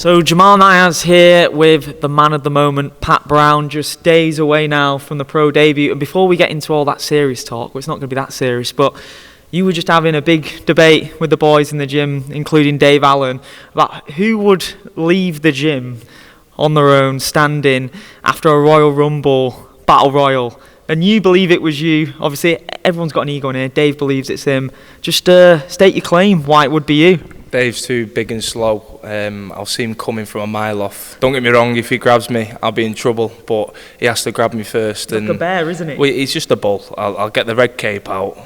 So Jamal Niaz here with the man of the moment, Pat Brown, just days away now from the pro debut. And before we get into all that serious talk, well, it's not going to be that serious, but you were just having a big debate with the boys in the gym, including Dave Allen, about who would leave the gym on their own, standing after a Royal Rumble Battle Royal. And you believe it was you. Obviously, everyone's got an ego in here. Dave believes it's him. Just state your claim why it would be you. Dave's too big and slow. I'll see him coming from a mile off. Don't get me wrong, if he grabs me, I'll be in trouble, but he has to grab me first. Like a bear, isn't he? Well, he's just a bull. I'll get the red cape out,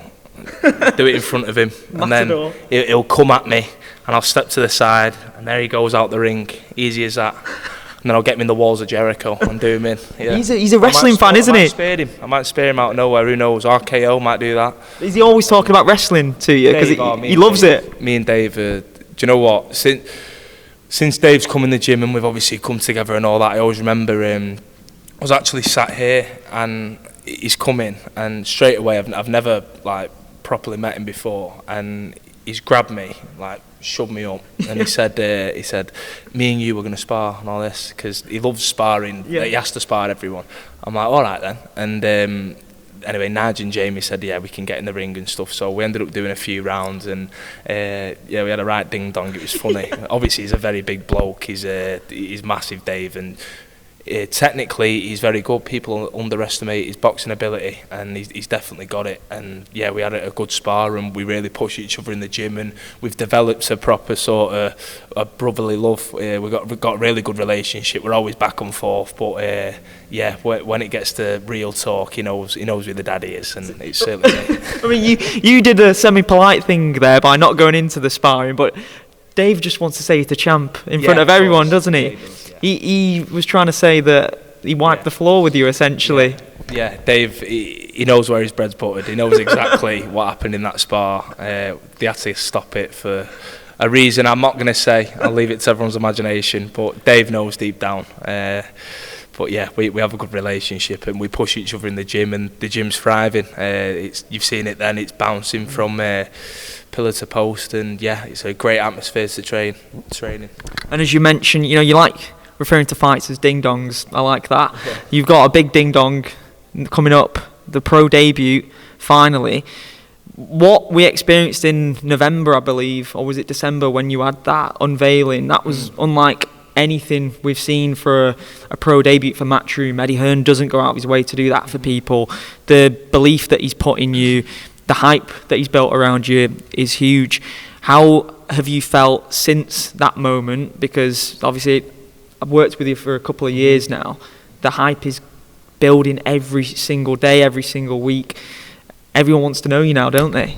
do it in front of him, and then he'll come at me, and I'll step to the side, and there he goes out the ring. Easy as that. And then I'll get him in the walls of Jericho and do him in. Yeah. He's a wrestling fan, isn't he? I might spare him out of nowhere, who knows? RKO might do that. Is he always talking about wrestling to you? Because he loves it. Me and Dave, do you know what? Since Dave's come in the gym and we've obviously come together and all that, I always remember I was actually sat here and he's come in and straight away I've never like properly met him before, and he's grabbed me, like shoved me up, and he said me and you were going to spar and all this, because he loves sparring. Yeah. He has to spar everyone. I'm like, all right then. And anyway, Niaz and Jamie said, yeah, we can get in the ring and stuff. So we ended up doing a few rounds, and we had a right ding dong. It was funny. Obviously, he's a very big bloke. He's massive, Dave, and technically he's very good. People underestimate his boxing ability, and he's definitely got it. And yeah, we had a good spar, and we really push each other in the gym, and we've developed a proper sort of a brotherly love. We've got a really good relationship. We're always back and forth, but yeah, when it gets to real talk, he knows who the daddy is, and it's certainly me. I mean, you did a semi-polite thing there by not going into the sparring, but Dave just wants to say he's the champ in front of everyone, doesn't he? Yeah, he was trying to say that he wiped the floor with you, essentially. Yeah, Dave, he knows where his bread's buttered. He knows exactly what happened in that spar. They had to stop it for a reason I'm not going to say. I'll leave it to everyone's imagination. But Dave knows deep down. But yeah, we have a good relationship, and we push each other in the gym, and the gym's thriving. You've seen it then, it's bouncing from pillar to post, and yeah, it's a great atmosphere to training. And as you mentioned, you like referring to fights as ding-dongs. I like that. Yeah. You've got a big ding-dong coming up, the pro debut, finally. What we experienced in November, I believe, or was it December, when you had that unveiling, that was unlike anything we've seen for a pro debut for Matchroom. Eddie Hearn doesn't go out of his way to do that for people. The belief that he's put in you, the hype that he's built around you is huge. How have you felt since that moment? Because obviously I've worked with you for a couple of years now. The hype is building every single day, every single week. Everyone wants to know you now, don't they?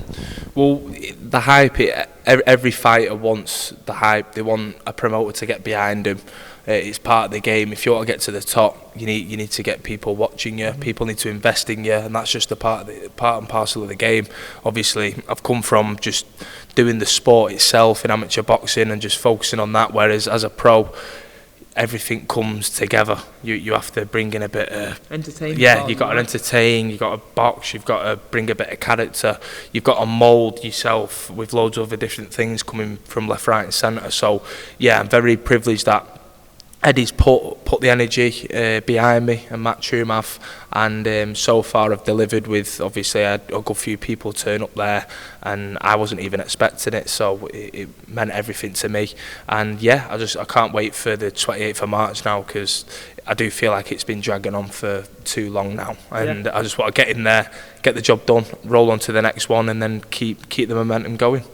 Well, the hype, every fighter wants the hype. They want a promoter to get behind them. It's part of the game. If you want to get to the top, you need to get people watching you. People need to invest in you, and that's just part and parcel of the game. Obviously, I've come from just doing the sport itself in amateur boxing and just focusing on that, whereas as a pro, everything comes together. You have to bring in a bit of entertainment. Yeah, you've got to entertain, you've got to box, you've got to bring a bit of character, you've got to mould yourself with loads of other different things coming from left, right and centre. So yeah, I'm very privileged that Eddie's put the energy behind me, and Matchroom have, and so far I've delivered with, obviously I had a good few people turn up there, and I wasn't even expecting it, so it meant everything to me. And yeah, I can't wait for the 28th of March now, because I do feel like it's been dragging on for too long now, and I just want to get in there, get the job done, roll on to the next one, and then keep the momentum going.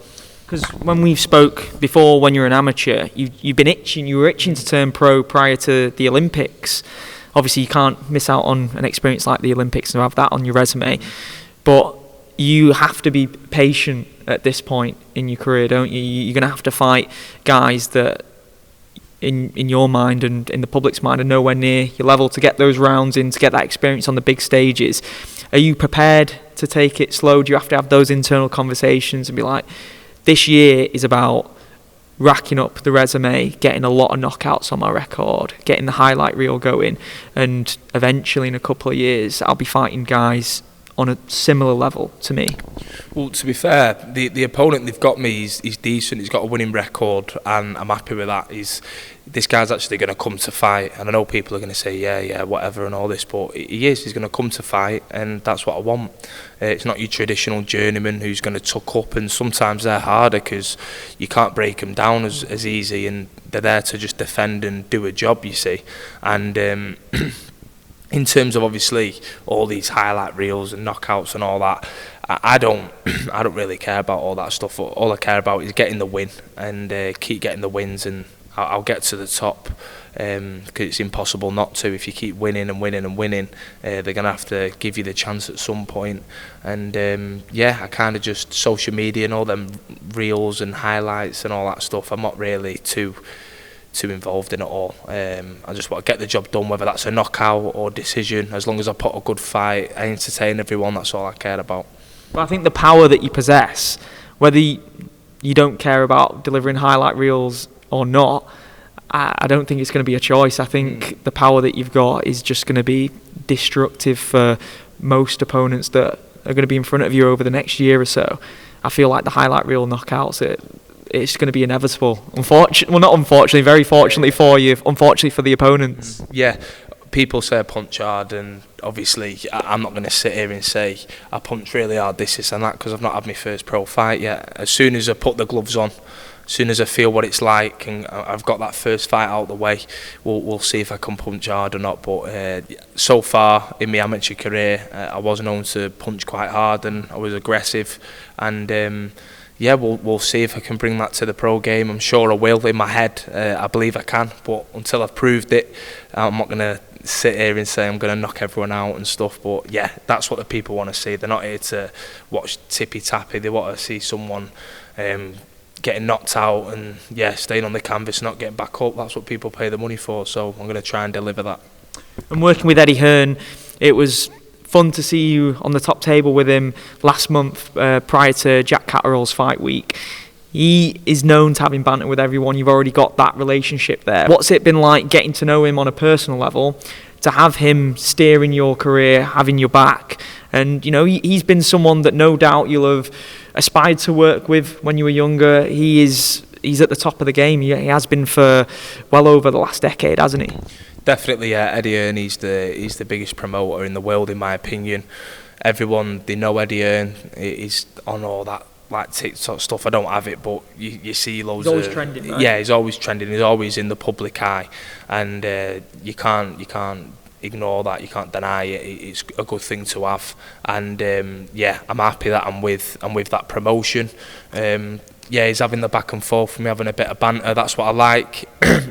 Because when we spoke before, when you were an amateur, you were itching to turn pro prior to the Olympics. Obviously, you can't miss out on an experience like the Olympics and have that on your resume. But you have to be patient at this point in your career, don't you? You're going to have to fight guys that, in your mind and in the public's mind, are nowhere near your level to get those rounds in, to get that experience on the big stages. Are you prepared to take it slow? Do you have to have those internal conversations and be like, this year is about racking up the resume, getting a lot of knockouts on my record, getting the highlight reel going, and eventually in a couple of years I'll be fighting guys on a similar level to me. Well, to be fair, the opponent they've got me, he's decent, he's got a winning record, and I'm happy with that. This guy's actually going to come to fight, and I know people are going to say, yeah, whatever and all this, but he's going to come to fight, and that's what I want. It's not your traditional journeyman who's going to tuck up, and sometimes they're harder because you can't break them down as easy, and they're there to just defend and do a job, you see. And in terms of obviously all these highlight reels and knockouts and all that, I don't really care about all that stuff. All I care about is getting the win and keep getting the wins, and I'll get to the top, because it's impossible not to. If you keep winning and winning and winning, they're going to have to give you the chance at some point. And I kind of just social media and all them reels and highlights and all that stuff, I'm not really too involved in it all. I just want to get the job done, whether that's a knockout or decision. As long as I put a good fight, I entertain everyone, that's all I care about. But I think the power that you possess, whether you don't care about delivering highlight reels or not, I don't think it's going to be a choice. I think the power that you've got is just going to be destructive for most opponents that are going to be in front of you over the next year or so. I feel like the highlight reel knockouts, it's going to be inevitable. Very fortunately for you, unfortunately for the opponents. Yeah, people say I punch hard, and obviously I'm not going to sit here and say I punch really hard, this and that, because I've not had my first pro fight yet. As soon as I put the gloves on, as soon as I feel what it's like and I've got that first fight out of the way, we'll see if I can punch hard or not. But so far in my amateur career, I was known to punch quite hard, and I was aggressive, and we'll see if I can bring that to the pro game. I'm sure I will. In my head, I believe I can, but until I've proved it, I'm not going to sit here and say I'm going to knock everyone out and stuff. But yeah, that's what the people want to see. They're not here to watch tippy-tappy. They want to see someone getting knocked out and staying on the canvas, not getting back up. That's what people pay the money for, so I'm going to try and deliver that. And working with Eddie Hearn, it was fun to see you on the top table with him last month, prior to Jack Catterall's fight week. He is known to having banter with everyone. You've already got that relationship there. What's it been like getting to know him on a personal level, to have him steering your career, having your back? And he's been someone that no doubt you'll have aspired to work with when you were younger. He's at the top of the game. He has been for well over the last decade, hasn't he? Definitely, yeah. Eddie Hearn, he's the biggest promoter in the world, in my opinion. Everyone, they know Eddie Hearn. He's on all that like TikTok stuff. I don't have it, but you see loads. He's always trending, right? Yeah, he's always trending. He's always in the public eye, and you can't ignore that. You can't deny it. It's a good thing to have, and I'm happy that I'm with that promotion. He's having the back and forth with me, having a bit of banter. That's what I like.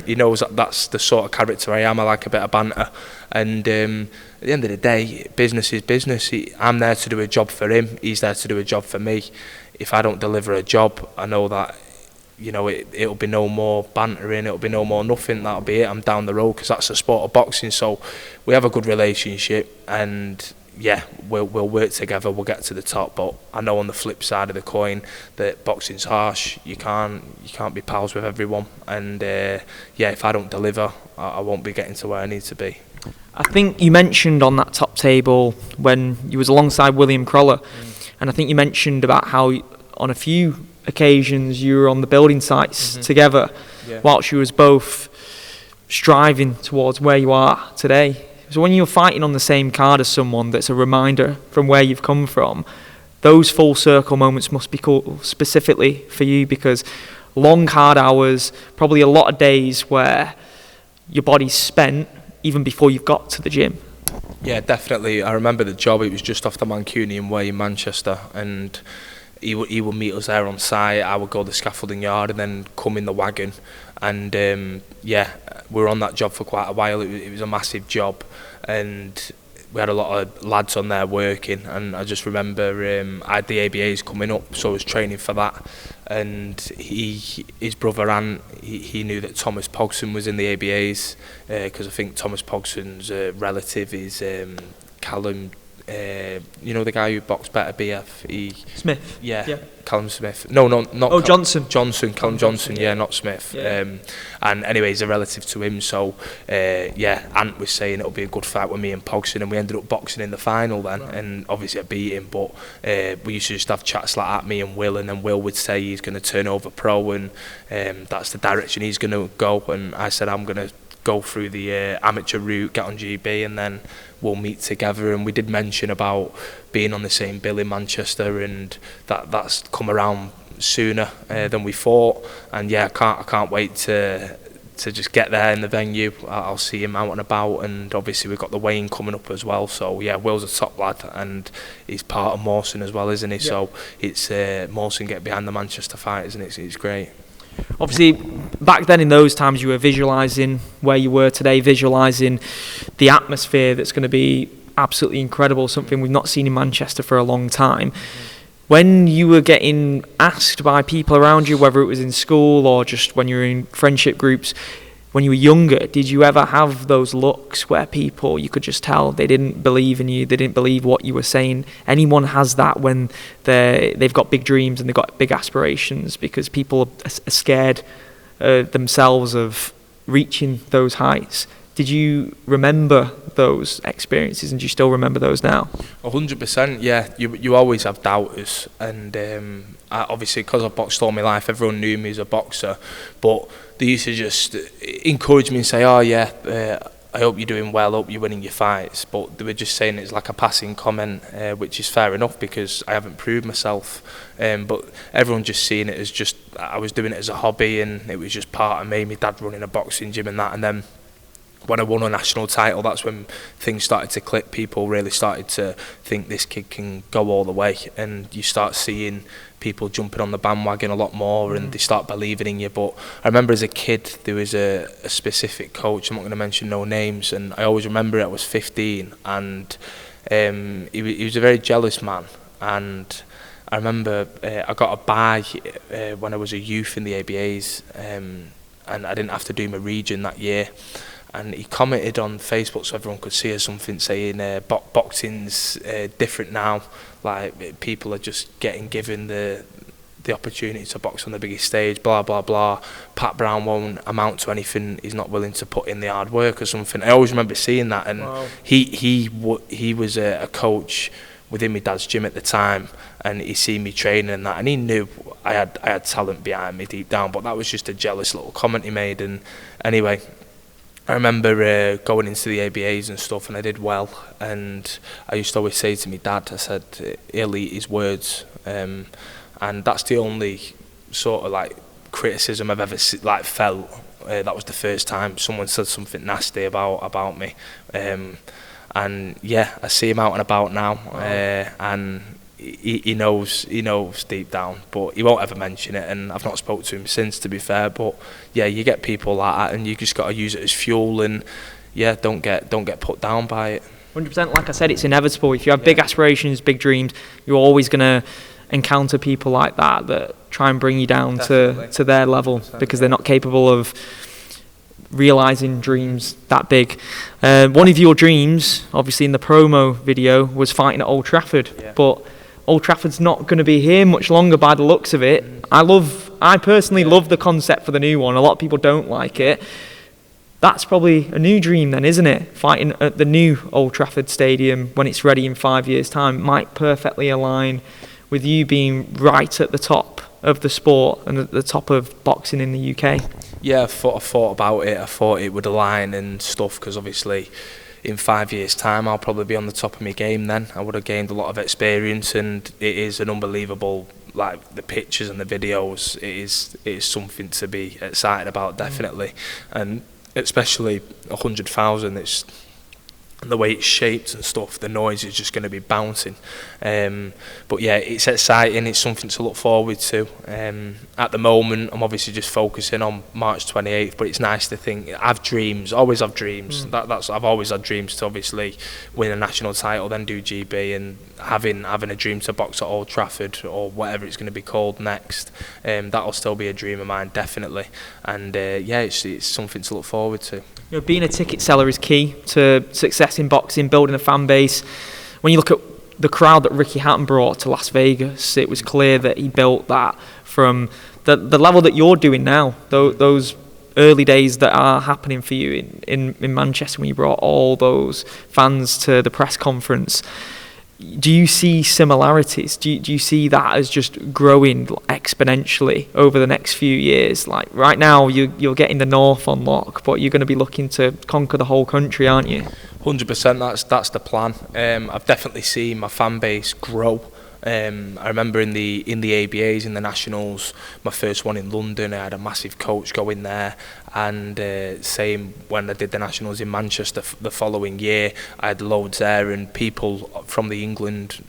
He knows that's the sort of character I am. I like a bit of banter, and at the end of the day, business is business. I'm there to do a job for him. He's there to do a job for me. If I don't deliver a job, I know that it'll be no more bantering, it'll be no more nothing. That'll be it. I'm down the road, because that's the sport of boxing. So we have a good relationship, and we'll work together. We'll get to the top. But I know on the flip side of the coin that boxing's harsh. You can't be pals with everyone. And if I don't deliver, I won't be getting to where I need to be. I think you mentioned on that top table when you was alongside William Crawler, and I think you mentioned about how on a few occasions you were on the building sites together, whilst you was both striving towards where you are today. So when you're fighting on the same card as someone that's a reminder from where you've come from, those full circle moments must be cool specifically for you, because long hard hours, probably a lot of days where your body's spent even before you've got to the gym. Yeah, definitely. I remember the job. It was just off the Mancunian Way in Manchester, and he would meet us there on site. I would go to the scaffolding yard and then come in the wagon, and we were on that job for quite a while. It was a massive job, and we had a lot of lads on there working, and I just remember I had the ABAs coming up, so I was training for that, and his brother Ant, he knew that Thomas Pogson was in the ABAs, because I think Thomas Pogson's relative is Callum you know the guy who boxed better BF? Smith. Yeah. Callum Smith. No, not. Johnson. Callum Johnson. Yeah, not Smith. Yeah. And anyway, he's a relative to him. So Ant was saying it'll be a good fight with me and Pogson, and we ended up boxing in the final then. Right. And obviously I beat him, but we used to just have chats like that, me and Will, and then Will would say he's going to turn over pro, and that's the direction he's going to go. And I said I'm going to go through the amateur route, get on GB, and then we'll meet together. And we did mention about being on the same bill in Manchester, and that's come around sooner than we thought. And yeah, I can't wait to just get there in the venue. I'll see him out and about, and obviously we've got the weigh-in coming up as well. So yeah, Will's a top lad, and he's part of Morson as well, isn't he? Yeah. So it's Morson get behind the Manchester fighters, and it's great. Obviously, back then in those times, you were visualising where you were today, visualising the atmosphere that's going to be absolutely incredible, something we've not seen in Manchester for a long time. When you were getting asked by people around you, whether it was in school or just when you were in friendship groups, when you were younger, did you ever have those looks where people, you could just tell they didn't believe in you, they didn't believe what you were saying? Anyone has that when they've got big dreams and they've got big aspirations, because people are scared themselves of reaching those heights. Did you remember those experiences, and do you still remember those now? 100%, yeah. You always have doubters, and obviously because I've boxed all my life, everyone knew me as a boxer, but they used to just encourage me and say, oh yeah, I hope you're doing well, I hope you're winning your fights. But they were just saying it's like a passing comment, which is fair enough because I haven't proved myself. But everyone just seeing it as just, I was doing it as a hobby, and it was just part of me, my dad running a boxing gym and that. And then when I won a national title, that's when things started to click. People really started to think this kid can go all the way, and you start seeing people jumping on the bandwagon a lot more, and they start believing in you. But I remember as a kid, there was a specific coach, I'm not going to mention no names, and I always remember it, I was 15, and he was a very jealous man. And I remember I got a buy when I was a youth in the ABAs, and I didn't have to do my region that year. And he commented on Facebook so everyone could see something saying boxing's different now, like people are just getting given the opportunity to box on the biggest stage, blah blah blah. Pat Brown won't amount to anything, he's not willing to put in the hard work or something. I always remember seeing that, and wow. he was a coach within my dad's gym at the time, and he seen me training and that, and he knew I had talent behind me deep down, but that was just a jealous little comment he made. And anyway, I remember going into the ABAs and stuff, and I did well, and I used to always say to my dad, I said, he'll eat his words, and that's the only sort of like criticism I've ever felt. That was the first time someone said something nasty about me, and yeah, I see him out and about now, and he knows deep down, but he won't ever mention it, and I've not spoke to him since, to be fair. But yeah, you get people like that, and you just got to use it as fuel, and yeah, don't get put down by it. 100%. Like I said, it's inevitable. If you have big aspirations, big dreams, you're always going to encounter people like that try and bring you down to their level, because they're not capable of realising dreams that big. One of your dreams, obviously in the promo video, was fighting at Old Trafford, but Old Trafford's not going to be here much longer by the looks of it. I personally love the concept for the new one. A lot of people don't like it. That's probably a new dream then, isn't it? Fighting at the new Old Trafford Stadium when it's ready in 5 years' time might perfectly align with you being right at the top of the sport and at the top of boxing in the UK. Yeah, I thought about it. I thought it would align and stuff, because obviously in 5 years' time I'll probably be on the top of my game then. I would have gained a lot of experience, and it is an unbelievable, like the pictures and the videos, it is something to be excited about, definitely. And especially 100,000, it's the way it's shaped and stuff, the noise is just going to be bouncing. But yeah, it's exciting, it's something to look forward to. At the moment, I'm obviously just focusing on March 28th, but it's nice to think, I have dreams, always have dreams. I've always had dreams to obviously win a national title, then do GB, and having a dream to box at Old Trafford, or whatever it's going to be called next. That'll still be a dream of mine, definitely. And yeah, it's something to look forward to. Being a ticket seller is key to success in boxing, building a fan base. when you look at the crowd that Ricky Hatton brought to Las Vegas, it was clear that he built that from the level that you're doing now. Those early days that are happening for you in Manchester when you brought all those fans to the press conference. Do you see similarities? Do you see that as just growing exponentially over the next few years? Like right now, you're getting the north on lock, but you're going to be looking to conquer the whole country, aren't you? 100%. That's the plan. I've definitely seen my fan base grow. I remember in the ABAs, in the Nationals, my first one in London, I had a massive coach go in there, and same when I did the Nationals in Manchester the following year, I had loads there, and people from the England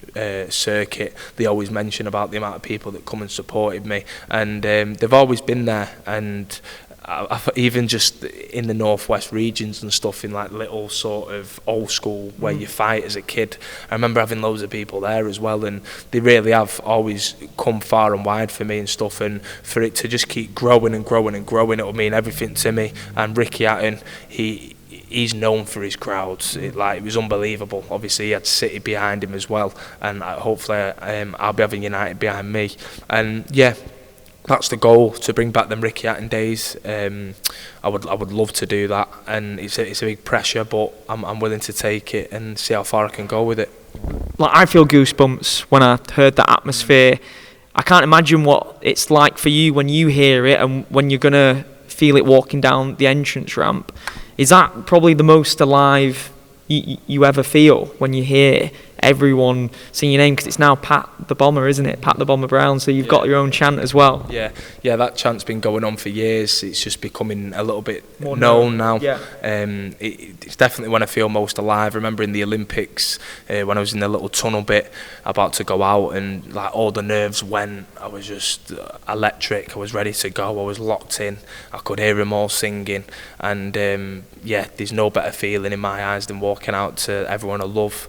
circuit, they always mention about the amount of people that come and supported me, and they've always been there. And I've even just in the northwest regions and stuff, in like little sort of old school where you fight as a kid, I remember having loads of people there as well, and they really have always come far and wide for me and stuff, and for it to just keep growing and growing and growing, it'll mean everything to me. And Ricky Hatton, he's known for his crowds. It was unbelievable. Obviously he had City behind him as well, and hopefully I'll be having United behind me, and yeah, that's the goal, to bring back them Ricky Hatton days. I would love to do that, and it's a big pressure, but I'm willing to take it and see how far I can go with it. Like, I feel goosebumps when I heard that atmosphere. I can't imagine what it's like for you when you hear it and when you're gonna feel it walking down the entrance ramp. Is that probably the most alive you ever feel, when you hear everyone sing your name? Because it's now Pat the Bomber, isn't it? Pat the Bomber Brown, so you've got your own chant as well. Yeah, that chant's been going on for years. It's just becoming a little bit more known now. Yeah. It's definitely when I feel most alive. I remember in the Olympics, when I was in the little tunnel bit about to go out, and like all the nerves went. I was just electric. I was ready to go. I was locked in. I could hear them all singing, and there's no better feeling in my eyes than walking out to everyone I love,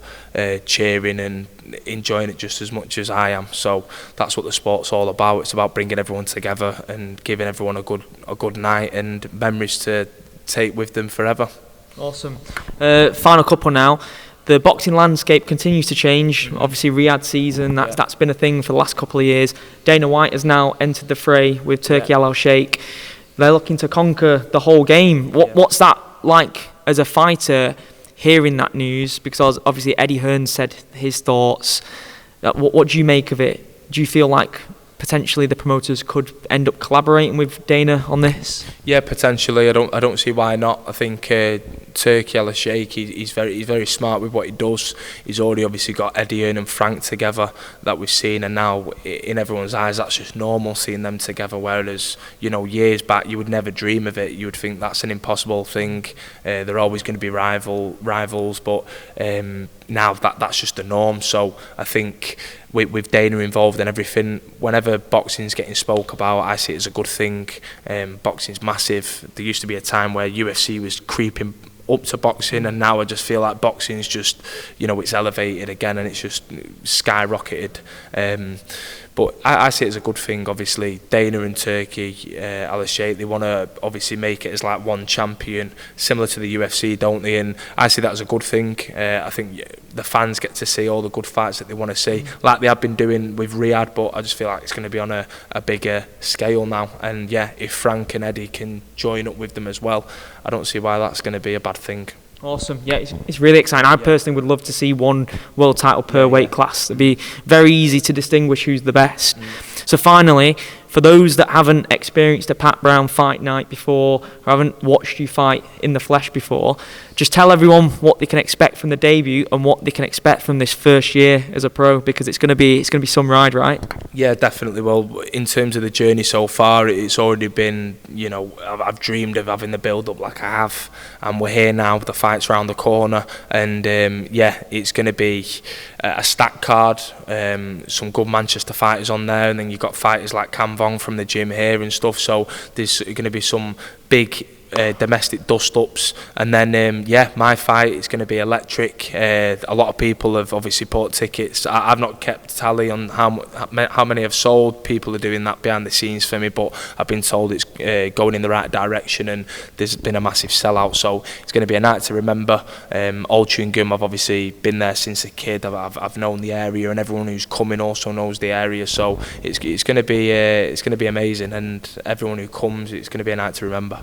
cheering and enjoying it just as much as I am. So that's what the sport's all about. It's about bringing everyone together and giving everyone a good night and memories to take with them forever. Awesome. Final couple now. The boxing landscape continues to change. Obviously, Riyadh season, that's been a thing for the last couple of years. Dana White has now entered the fray with Turki Al Sheikh. They're looking to conquer the whole game. What's that like as a fighter, hearing that news? Because obviously Eddie Hearn said his thoughts. What do you make of it? Do you feel like potentially the promoters could end up collaborating with Dana on this? Yeah, potentially. I don't see why not. I think Turki Al Sheikh, he's very smart with what he does. He's already obviously got Eddie Hearn and Frank together that we've seen, and now in everyone's eyes that's just normal, seeing them together. Whereas years back you would never dream of it. You would think that's an impossible thing. They're always going to be rivals, but now that's just the norm. So I think with Dana involved in everything, whenever boxing's getting spoke about, I see it as a good thing. Boxing's massive. There used to be a time where UFC was creeping up to boxing, and now I just feel like boxing's just, it's elevated again and it's just skyrocketed. But I see it as a good thing. Obviously Dana and Turki Al Sheikh, they want to obviously make it as like one champion, similar to the UFC, don't they? And I see that as a good thing. I think the fans get to see all the good fights that they want to see, like they have been doing with Riyadh, but I just feel like it's going to be on a bigger scale now. And if Frank and Eddie can join up with them as well, I don't see why that's going to be a bad thing. Awesome. Yeah, it's really exciting. I personally would love to see one world title per weight class. It'd be very easy to distinguish who's the best. So finally, for those that haven't experienced a Pat Brown fight night before, or haven't watched you fight in the flesh before, just tell everyone what they can expect from the debut and what they can expect from this first year as a pro, because it's going to be some ride, right? Yeah, definitely. Well, in terms of the journey so far, it's already been, I've dreamed of having the build-up like I have, and we're here now. The fight's round the corner, and it's going to be a stacked card, some good Manchester fighters on there, and then you've got fighters like Cam Vong from the gym here and stuff. So there's going to be some big domestic dust-ups, and then my fight is going to be electric. A lot of people have obviously bought tickets. I've not kept tally on how many have sold. People are doing that behind the scenes for me, but I've been told it's going in the right direction, and there's been a massive sellout, so it's going to be a night to remember. Altrincham, I've obviously been there since a kid. I've known the area, and everyone who's coming also knows the area, so it's going to be amazing, and everyone who comes, it's going to be a night to remember.